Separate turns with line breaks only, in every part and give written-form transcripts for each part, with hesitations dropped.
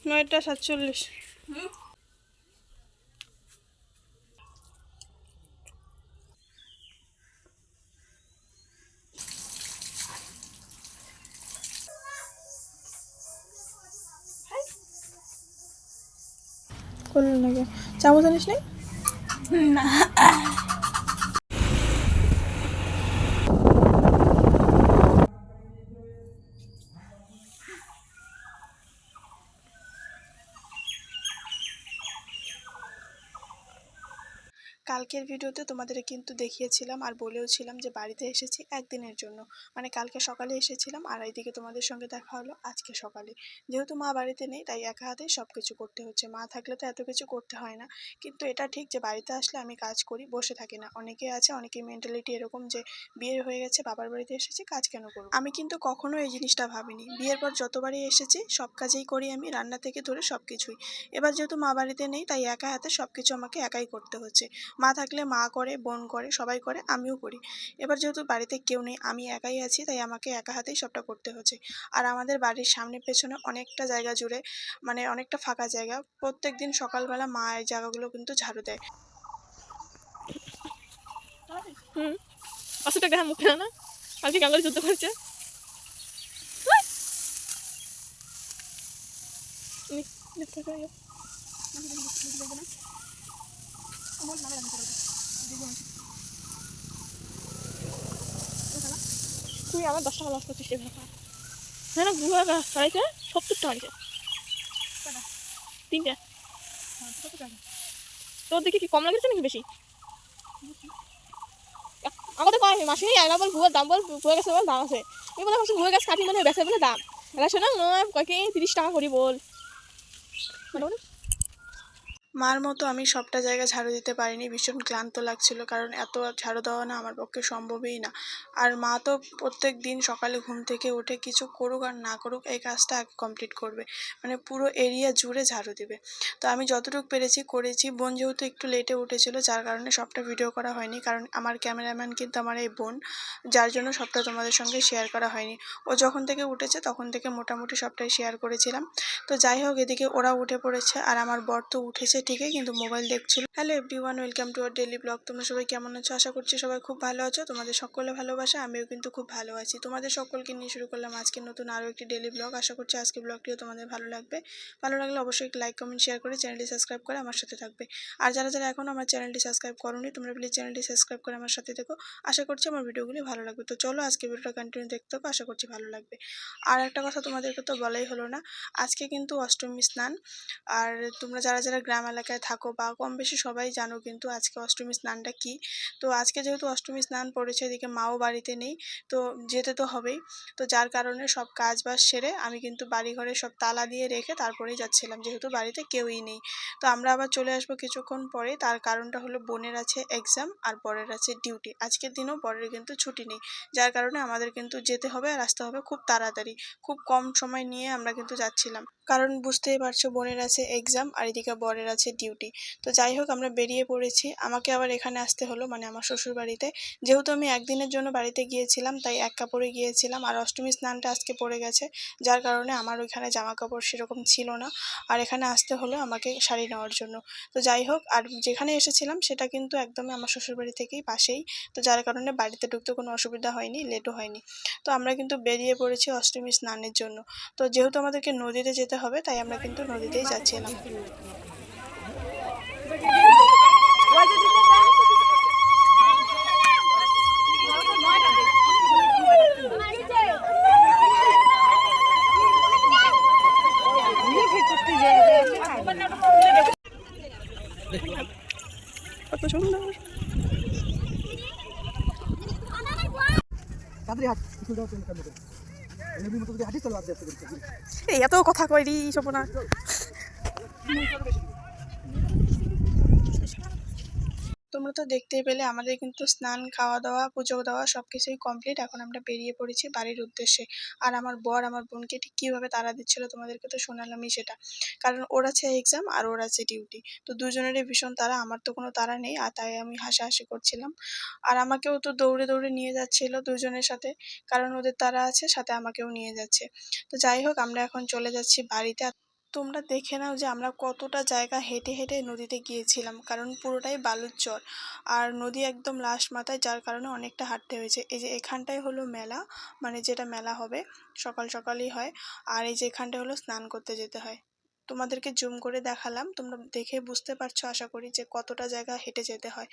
নয়টা 47। করলেন নাকি চামচ আনিস নি না? কালকের ভিডিওতে তোমাদের কিন্তু দেখিয়েছিলাম আর বলেও ছিলাম যে বাড়িতে এসেছি একদিনের জন্য, মানে কালকে সকালে এসেছিলাম আর এইদিকে তোমাদের সঙ্গে দেখা হলো আজকে সকালে। যেহেতু মা বাড়িতে নেই তাই একা হাতে সব কিছু করতে হচ্ছে। মা থাকলে তো এত কিছু করতে হয় না, কিন্তু এটা ঠিক যে বাড়িতে আসলে আমি কাজ করি, বসে থাকি না। অনেকে আছে, অনেকের মেন্টালিটি এরকম যে বিয়ে হয়ে গেছে, বাবার বাড়িতে এসেছি, কাজ কেন করবো। আমি কিন্তু কখনো এই জিনিসটা ভাবিনি। বিয়ের পর যতবারই এসেছি সব কাজেই করি আমি, রান্না থেকে ধরে সব কিছুই। এবার যেহেতু মা বাড়িতে নেই তাই একা হাতে সব কিছু আমাকে একাই করতে হচ্ছে। মা থাকলে মা করে, বোন করে, সবাই করে, আমিও করি। এবার যেহেতু বাড়িতে কেউ নেই, আমি একাই আছি, তাই আমাকে একা হাতেই সবটা করতে হচ্ছে। আর আমাদের বাড়ির সামনে পেছনে অনেকটা জায়গা জুড়ে, মানে অনেকটা ফাঁকা জায়গা, প্রত্যেক দিন সকালবেলা মা এই জায়গাগুলো কিন্তু ঝাড়ু দেয়। অসুটা দেখা মুখে না আজকে কেমন যুদ্ধ করছে। তুই আমার 10 টাকা লস করছিস হ্যাঁ না? গুলো সাড়াইছে 70 টাকা নিচে 3টে। তোর দিকে কি কম লাগছে নাকি বেশি? আমাকে তো কয় মাসি আইনা বল ভুয়ার দাম, বল ভুয়া গাছে বল দাম আছে। আমি বললাম ভুয়া গাছ কাটি মানে বেচে বলে দাম। এরা শোনা কয়েকে 30 টাকা করি বল। মার মতো আমি সবটা জায়গা ঝাড়ু দিতে পারিনি, ভীষণ ক্লান্ত লাগছিল, কারণ এত ঝাড়ু দেওয়া না আমার পক্ষে সম্ভবই না। আর মা তো প্রত্যেক দিন সকালে ঘুম থেকে উঠে কিছু করুক আর না করুক এই কাজটা আগে কমপ্লিট করবে, মানে পুরো এরিয়া জুড়ে ঝাড়ু দেবে। তো আমি যতটুকু পেরেছি করেছি। বোন যেহেতু একটু লেটে উঠেছিল, যার কারণে সবটা ভিডিও করা হয়নি, কারণ আমার ক্যামেরাম্যান কিন্তু আমার এই বোন, যার জন্য সবটা তোমাদের সঙ্গে শেয়ার করা হয়নি। ও যখন থেকে উঠেছে তখন থেকে মোটামুটি সবটাই শেয়ার করেছিলাম। তো যাই হোক, এদিকে ওরা উঠে পড়েছে আর আমার বর তো উঠেছে ঠিকই, কিন্তু মোবাইল দেখছিল। Hello everyone, welcome to our daily blog. তোমরা সবাই কেমন আছো? আশা করছি সবাই খুব ভালো আছো। তোমাদের সকলে ভালোবাসা, আমিও কিন্তু খুব ভালো আছি। তোমাদের সকলকে নিয়ে শুরু করলাম আজকে নতুন আরও একটি ডেইলি ব্লগ। আশা করছি আজকে ব্লগটিও তোমাদের ভালো লাগবে। ভালো লাগলে অবশ্যই একটি লাইক, কমেন্ট, শেয়ার করে চ্যানেলটি সাবস্ক্রাইব করে আমার সাথে থাকবে। আর যারা যারা এখনও আমার চ্যানেলটি সাবস্ক্রাইব করোনি, তোমরা প্লিজ চ্যানেলটি সাবস্ক্রাইব করে আমার সাথে থেকো। আশা করছি আমার ভিডিওগুলি ভালো লাগবে। তো চলো আজকে ভিডিওটা কন্টিনিউ দেখতে হবে, আশা করছি ভালো লাগবে। আর একটা কথা তোমাদেরকে তো বলাই হলো না, আজকে কিন্তু অষ্টমী স্নান। আর তোমরা যারা যারা গ্রাম এলাকায় থাকো বা কম বেশি সবাই জানো কিন্তু আজকে অষ্টমী স্নানটা কি। তো আজকে যেহেতু অষ্টমী স্নান পড়েছে, এদিকে মাও বাড়িতে নেই, তো যেতে তো হবেই। তো যার কারণে সব কাজ বাজ সেরে আমি কিন্তু বাড়িঘরে সব তালা দিয়ে রেখে তারপরেই যাচ্ছিলাম, যেহেতু বাড়িতে কেউই নেই। তো আমরা আবার চলে আসবো কিছুক্ষণ পরে। তার কারণটা হলো বোনের আছে এক্সাম আর বরের আছে ডিউটি। আজকের দিনও বরের কিন্তু ছুটি নেই, যার কারণে আমাদের কিন্তু যেতে হবে আর আসতে হবে খুব তাড়াতাড়ি। খুব কম সময় নিয়ে আমরা কিন্তু যাচ্ছিলাম, কারণ বুঝতেই পারছো বোনের আছে এক্সাম আর এদিকে বরের আছে ডিউটি। তো যাই হোক, আমরা বেরিয়ে পড়েছি। আমাকে আবার এখানে আসতে হলো, মানে আমার শ্বশুর বাড়িতে। যেহেতু আমি একদিনের জন্য বাড়িতে গিয়েছিলাম তাই এক কাপড়ে গিয়েছিলাম, আর অষ্টমী স্নানটা আজকে পড়ে গেছে, যার কারণে আমার ওইখানে জামা কাপড় সেরকম ছিল না, আর এখানে আসতে হলো আমাকে শাড়ি নেওয়ার জন্য। তো যাই হোক, আর যেখানে এসেছিলাম সেটা কিন্তু একদমই আমার শ্বশুর বাড়ি থেকেই পাশেই, তো যার কারণে বাড়িতে ঢুকতে কোনো অসুবিধা হয়নি, লেটও হয়নি। তো আমরা কিন্তু বেরিয়ে পড়েছি অষ্টমী স্নানের জন্য। তো যেহেতু আমাদেরকে নদীতে যেতে হবে তাই আমরা কিন্তু নদীতেই যাচ্ছিলাম। কত সুন্দর এত কথা কই রি সপনা। তোমরা তো দেখতেই পেলে আমাদের কিন্তু স্নান, খাওয়া দাওয়া, পুজো দেওয়া সবকিছুই কমপ্লিট। এখন আমরা বেরিয়ে পড়েছি বাড়ির উদ্দেশ্যে। আর আমার বর আমার বোনকে ঠিক কিভাবে তাড়া দিচ্ছিল তোমাদেরকে তো শোনালামই সেটা। কারণ ওর আছে এক্সাম আর ওর আছে ডিউটি, তো দুজনেরই ভীষণ তাড়া। আমার তো কোনো তাড়া নেই, আর তাই আমি হাসাহাসি করছিলাম। আর আমাকেও তো দৌড়ে দৌড়ে নিয়ে যাচ্ছিল দুজনের সাথে, কারণ ওদের তাড়া আছে, সাথে আমাকেও নিয়ে যাচ্ছে। তো যাই হোক, আমরা এখন চলে যাচ্ছি বাড়িতে। তোমরা দেখে নাও যে আমরা কতটা জায়গা হেঁটে হেঁটে নদীতে গিয়েছিলাম, কারণ পুরোটাই বালুর চর আর নদী একদম লাস্ট মাথায়, যার কারণে অনেকটা হাঁটতে হয়েছে। এই যে এখানটায় হলো মেলা, মানে যেটা মেলা হবে সকাল সকালই হয়। আর এই যে এখানটায় হলো স্নান করতে যেতে হয়। তোমাদেরকে জুম করে দেখালাম, তোমরা দেখে বুঝতে পারছো আশা করি যে কতটা জায়গা হেঁটে যেতে হয়।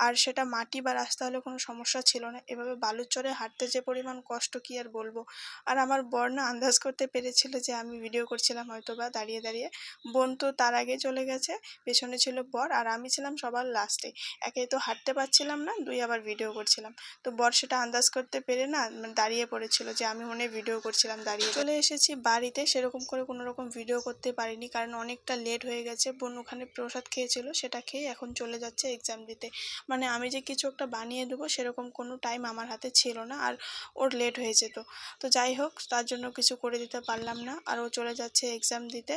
আর সেটা মাটি বা রাস্তা হলে কোনো সমস্যা ছিল না, এভাবে বালুর চরে হাঁটতে যে পরিমাণ কষ্ট কি আর বলবো। আর আমার বর না আন্দাজ করতে পেরেছিল যে আমি ভিডিও করছিলাম হয়তো বা দাঁড়িয়ে দাঁড়িয়ে। বোন তো তার আগে চলে গেছে, পেছনে ছিল বর আর আমি ছিলাম সবার লাস্টে। একে তো হাঁটতে পারছিলাম না, দুই আবার ভিডিও করছিলাম। তো বর সেটা আন্দাজ করতে পেরে না দাঁড়িয়ে পড়েছিল যে আমি মনে হয় ভিডিও করছিলাম দাঁড়িয়ে। চলে এসেছি বাড়িতে, সেরকম করে কোনো রকম ভিডিও করতে পারিনি কারণ অনেকটা লেট হয়ে গেছে। বোন ওখানে প্রসাদ খেয়েছিল, সেটা খেয়ে এখন চলে যাচ্ছে এক্সাম দিতে। মানে আমি যে কিছু একটা বানিয়ে দেবো সেরকম কোনো টাইম আমার হাতে ছিল না, আর ওর লেট হয়ে যেত। তো যাই হোক, তার জন্য কিছু করে দিতে পারলাম না, আর ও চলে যাচ্ছে এক্সাম দিতে।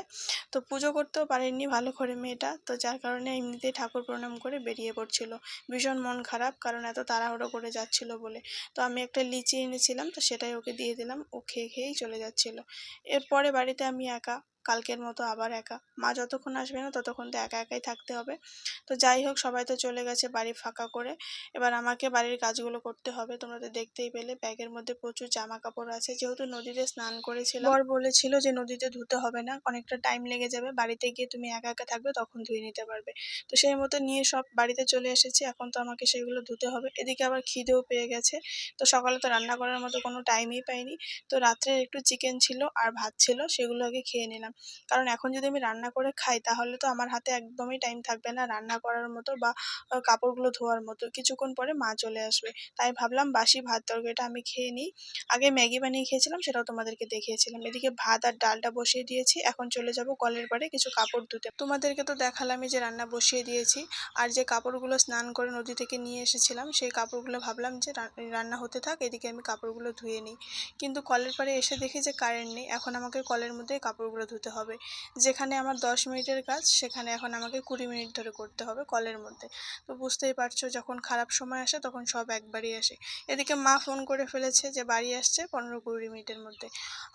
তো পুজো করতেও পারেনি ভালো করে মেয়েটা, তো যার কারণে এমনিতেই ঠাকুর প্রণাম করে বেরিয়ে পড়ছিল। ভীষণ মন খারাপ, কারণ এত তাড়াহুড়ো করে যাচ্ছিল বলে। তো আমি একটা লিচি এনেছিলাম, তো সেটাই ওকে দিয়ে দিলাম, ও খেয়ে খেয়েই চলে যাচ্ছিল। এরপরে বাড়িতে আমি একা, কালকের মতো আবার একা। মা যতক্ষণ আসবে না ততক্ষণ তো একা একাই থাকতে হবে। তো যাই হোক, সবাই তো চলে গেছে বাড়ি ফাঁকা করে, এবার আমাকে বাড়ির কাজগুলো করতে হবে। তোমরা তো দেখতেই পেলে ব্যাগের মধ্যে প্রচুর জামা কাপড় আছে, যেহেতু নদীতে স্নান করেছিলাম। বর বলেছিল যে নদীতে ধুতে হবে না, অনেকটা টাইম লেগে যাবে, বাড়িতে গিয়ে তুমি একা একা থাকবে তখন ধুয়ে নিতে পারবে। তো সেই মতো নিয়ে সব বাড়িতে চলে এসেছি, এখন তো আমাকে সেগুলো ধুতে হবে। এদিকে আবার খিদেও পেয়ে গেছে, তো সকালে তো রান্না করার মতো কোনো টাইমই পাইনি। তো রাত্রে একটু চিকেন ছিল আর ভাত ছিল, সেগুলো আগে খেয়ে নিলাম। কারণ এখন যদি আমি রান্না করে খাই তাহলে তো আমার হাতে একদমই টাইম থাকবে না রান্না করার মতো বা কাপড়গুলো ধোয়ার মতো। কিছুক্ষণ পরে মা চলে আসবে, তাই ভাবলাম বাসি ভাত তরকারিটা আমি খেয়ে নিই। আগে ম্যাগি বানিয়ে খেয়েছিলাম, সেটাও তোমাদেরকে দেখিয়েছিলাম। এদিকে ভাত আর ডালটা বসিয়ে দিয়েছি, এখন চলে যাব কলের পাড়ে কিছু কাপড় ধুতে। তোমাদেরকে তো দেখালামই যে রান্না বসিয়ে দিয়েছি, আর যে কাপড়গুলো স্নান করে নদী থেকে নিয়ে এসেছিলাম সেই কাপড়গুলো ভাবলাম যে রান্না হতে থাক, এদিকে আমি কাপড়গুলো ধুয়ে নিই। কিন্তু কলের পাড়ে এসে দেখি যে কারেন্ট নেই, এখন আমাকে কলের মধ্যে কাপড়গুলো ধুতে হবে। যেখানে আমার 10 মিনিটের কাজ সেখানে এখন আমাকে 20 মিনিট ধরে করতে হবে কলের মধ্যে। তো বুঝতেই পারছো, যখন খারাপ সময় আসে তখন সব একবারই আসে। এদিকে মা ফোন করে ফেলেছে যে বাড়ি আসছে 15-20 মিনিটের মধ্যে।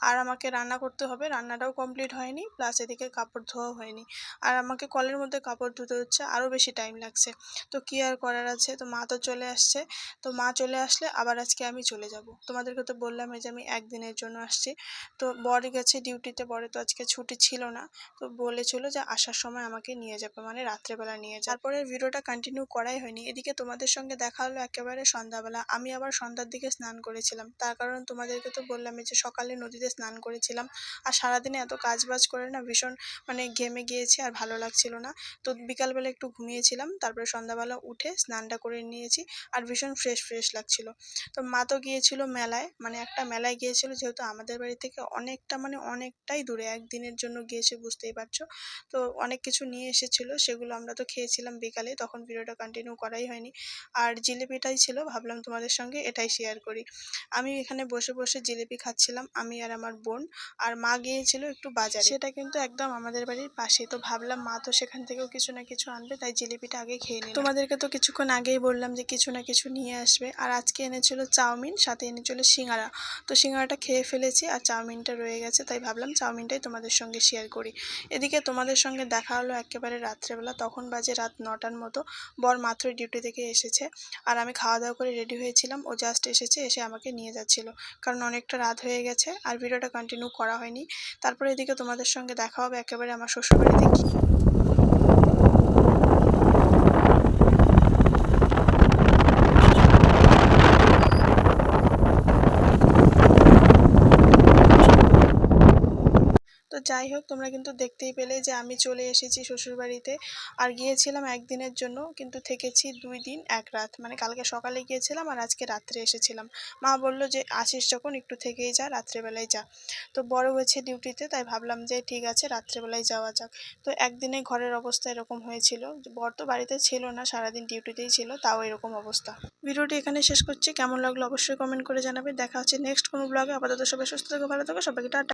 আর আমাকে রান্না করতে হবে, রান্নাটাও কমপ্লিট হয়নি, প্লাস এদিকে কাপড় ধোয়াও হয়নি। আর আমাকে কলের মধ্যে কাপড় ধুতে হচ্ছে, আরও বেশি টাইম লাগছে। তো কী আর করার আছে, তো মা তো চলে আসছে। তো মা চলে আসলে আবার আজকে আমি চলে যাব। তোমাদেরকে তো বললাম যে আমি একদিনের জন্য আসছি। তো বর গেছে ডিউটিতে, বরে তো আজকে ছুটি ছিল না। তো বলেছিল যে আসার সময় আমাকে নিয়ে যাবে, মানে রাত্রেবেলা নিয়ে যাবে। তারপরে ভিডিওটা কন্টিনিউ করাই হয়নি। এদিকে তোমাদের সঙ্গে দেখা হলো একেবারে সন্ধ্যাবেলা। আমি আবার সন্ধ্যার দিকে স্নান করেছিলাম, তার কারণ তোমাদেরকে তো বললামই যে সকালে নদীতে স্নান করেছিলাম। আর সারাদিনে এত কাজ বাজ করে না ভীষণ মানে ঘেমে গিয়েছি, আর ভালো লাগছিল না। তো বিকালবেলা একটু ঘুমিয়েছিলাম, তারপরে সন্ধ্যাবেলা উঠে স্নানটা করে নিয়েছি, আর ভীষণ ফ্রেশ ফ্রেশ লাগছিল। তো মা তো গিয়েছিল মেলায়, মানে একটা মেলায় গিয়েছিল, যেহেতু আমাদের বাড়ি থেকে অনেকটা মানে অনেকটাই দূরে, একদিনের জন্য গিয়েছে বুঝতেই পারছো। তো অনেক কিছু নিয়ে এসেছিলো, সেগুলো আমরা তো খেয়েছিলাম বিকালে, তখন ভিডিওটা কন্টিনিউ করাই হয়নি। আর জিলিপিটাই ছিল, ভাবলাম তোমাদের সঙ্গে এটাই শেয়ার করি। আমি এখানে বসে বসে জিলিপি খাচ্ছিলাম, আমি আর আমার বোন। আর মা গিয়েছিল একটু বাজারে, সেটা কিন্তু একদম আমাদের বাড়ির পাশে। তো ভাবলাম মা তো সেখান থেকেও কিছু না কিছু আনবে, তাই জিলিপিটা আগে খেয়ে নিলাম। তোমাদেরকে তো কিছুক্ষণ আগেই বললাম যে কিছু না কিছু নিয়ে আসবে, আর আজকে এনেছিল চাউমিন, সাথে এনেছিল সিঙ্গারা। তো সিঙ্গারাটা খেয়ে ফেলেছি আর চাউমিনটা রয়ে গেছে, তাই ভাবলাম চাউমিনটাই তোমাদের সঙ্গে শেয়ার করি। এদিকে তোমাদের সঙ্গে দেখা হলো একেবারে রাত্রেবেলা, তখন বাজে রাত 9টার মতো। বর মাত্র ডিউটি থেকে এসেছে, আর আমি খাওয়া দাওয়া করে রেডি হয়েছিলাম, ও জাস্ট এসেছে, এসে আমাকে নিয়ে যাচ্ছিল, কারণ অনেকটা রাত হয়ে গেছে আর ভিডিওটা কন্টিনিউ করা হয়নি। তারপরে এদিকে তোমাদের সঙ্গে দেখা হবে একেবারে আমার শ্বশুরবাড়িতে। তো যাই যাই হোক, তোমরা কিন্তু দেখতেই পেলে যে আমি চলে এসেছি শ্বশুরবাড়িতে। আর গিয়েছিলাম একদিনের জন্য, কিন্তু থেকেছি ২ দিন ১ রাত। মানে কালকে সকালে গিয়েছিলাম আর আজকে রাত্রে এসেছিলাম। মা বলল যে, "আসিস যখন একটু থেকেই যা, রাত্রেবেলায় যা।" তো বড় হয়েছে ডিউটিতে, তাই ভাবলাম যে ঠিক আছে রাত্রেবেলায় যাওয়া যাক। তো একদিনে ঘরের অবস্থা এরকম হয়েছিল যে বর তো বাড়িতে ছিল না, সারাদিন ডিউটিতেই ছিল, তাও এরকম অবস্থা। ভিডিওটি এখানে শেষ করছি। কেমন লাগলো অবশ্যই কমেন্ট করে জানাবে। দেখা হচ্ছে নেক্সট কোনো ব্লগে। আপাতত সবাই সুস্থ থেকো, ভালো থেকো। সবাইকে টাটা।